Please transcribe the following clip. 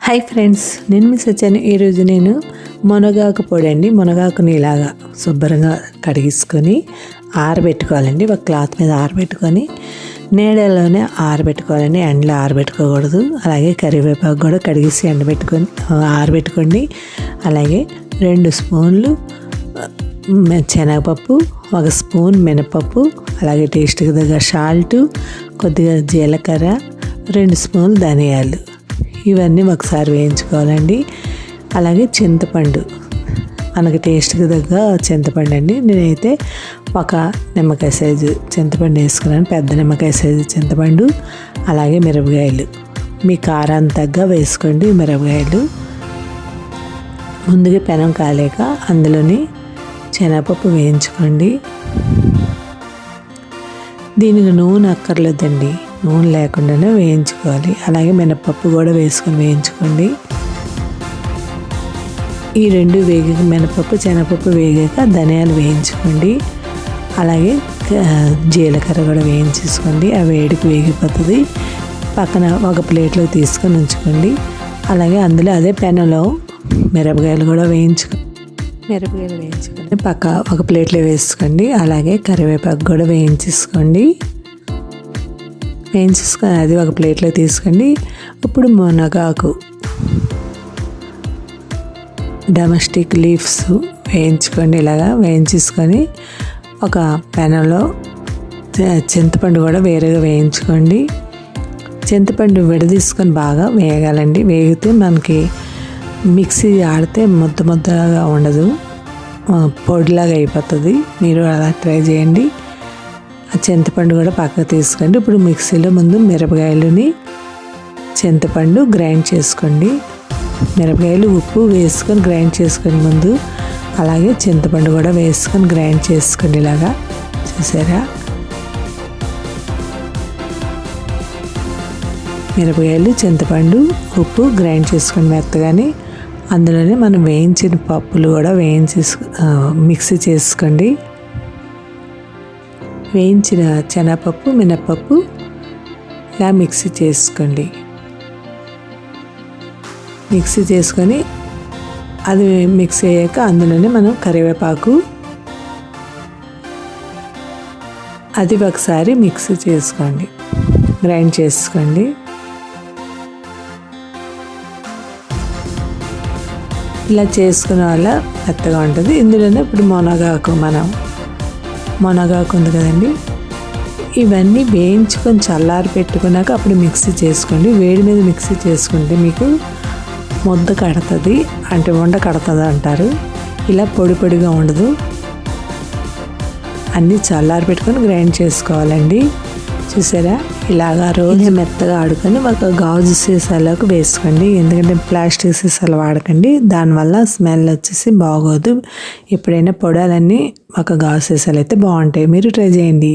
Hi friends, నేను miss వచ్చాను. ఈరోజు నేను మునగాకు పొడి అండి. మునగాకుని ఇలాగా శుభ్రంగా కడిగించుకొని ఆరబెట్టుకోవాలండి. ఒక క్లాత్ మీద ఆరబెట్టుకొని నీడలోనే ఆరబెట్టుకోవాలండి, ఎండలో ఆరబెట్టుకోకూడదు. అలాగే కరివేపాకు కూడా కడిగేసి ఆరబెట్టుకోండి. అలాగే 2 స్పూన్లు శనగపప్పు, 1 స్పూన్ మినపప్పు, అలాగే టేస్ట్కి తగ్గ సాల్ట్, కొద్దిగా జీలకర్ర, 2 స్పూన్లు ధనియాలు, ఇవన్నీ ఒకసారి వేయించుకోవాలండి. అలాగే చింతపండు, మనకి టేస్ట్కి తగ్గ చింతపండు అండి. నేనైతే 1 నిమ్మకాయ సైజు చింతపండు వేసుకున్నాను, పెద్ద నిమ్మకాయ సైజు చింతపండు. అలాగే మిరపకాయలు, మీ కారాన్ని తగ్గ వేసుకోండి మిరపకాయలు. ముందుగా పెనం కాలేక అందులోని శనగపప్పు వేయించుకోండి. దీనికి నూనె అక్కర్లేదండి, నూనె లేకుండానే వేయించుకోవాలి. అలాగే మినపప్పు కూడా వేసుకొని వేయించుకోండి. ఈ 2 వేగాక మినపప్పు శనగపప్పు వేగాక ధనియాలు వేయించుకోండి. అలాగే జీలకర్ర కూడా వేయించేసుకోండి. ఆ వేడికి వేగిపోతుంది. పక్కన ఒక ప్లేట్లో తీసుకొని ఉంచుకోండి. అలాగే అందులో అదే పెనంలో మిరపకాయలు కూడా వేయించుకొని పక్క ఒక ప్లేట్లో వేసుకోండి. అలాగే కరివేపాకు కూడా వేయించేసుకొని అది ఒక ప్లేట్లో తీసుకోండి. ఇప్పుడు మునగాకు, డొమెస్టిక్ లీవ్స్ వేయించుకోండి. ఇలాగా వేయించేసుకొని ఒక పెనంలో చింతపండు కూడా వేరేగా వేయించుకోండి. చింతపండు విడదీసుకొని బాగా వేయగాలండి. వేగితే మనకి మిక్సీ ఆడితే ముద్దగా ఉండదు, పొడిలాగా అయిపోతుంది. మీరు అలా ట్రై చేయండి. ఆ చింతపండు కూడా పక్కకు తీసుకోండి. ఇప్పుడు మిక్సీలో ముందు మిరపకాయలని చింతపండు గ్రైండ్ చేసుకోండి. మిరపకాయలు ఉప్పు వేసుకొని గ్రైండ్ చేసుకోండి ముందు. అలాగే చింతపండు కూడా వేసుకొని గ్రైండ్ చేసుకోండి. ఇలాగా చూసారా, మిరపకాయలు చింతపండు ఉప్పు గ్రైండ్ చేసుకొని మెత్తగాని అందులోనే మనం వేయించిన పప్పులు కూడా మిక్సీ చేసుకోండి. వేయించిన శనగపప్పు మినపప్పు ఇలా మిక్సీ చేసుకోండి. మిక్సీ చేసుకొని అది మిక్సీ అయ్యాక అందులోనే మనం కరివేపాకు అది ఒకసారి మిక్సీ చేసుకోండి, గ్రైండ్ చేసుకోండి. ఇలా చేసుకునే వల్ల మెత్తగా ఉంటుంది. ఇందులోనే ఇప్పుడు మునగాకు ఉంది కదండి, ఇవన్నీ వేయించుకొని చల్లారి పెట్టుకున్నాక అప్పుడు మిక్సీ చేసుకోండి. వేడి మీద మిక్సీ చేసుకుంటే మీకు ముద్ద కడుతుంది, అంటే వండ కడుతుంది అంటారు. ఇలా పొడిగా ఉండదు. అన్నీ చల్లారి పెట్టుకొని గ్రైండ్ చేసుకోవాలండి. చూసారా, ఇలాగా రోజు మెత్తగా ఆడుకొని ఒక గాజు సీసాలోకి వేసుకోండి. ఎందుకంటే ప్లాస్టిక్ సీసాలు వాడకండి, దానివల్ల స్మెల్ వచ్చేసి బాగోదు. ఎప్పుడైనా పొడాలన్నీ ఒక గాజు సీసాలు అయితే బాగుంటాయి. మీరు ట్రై చేయండి.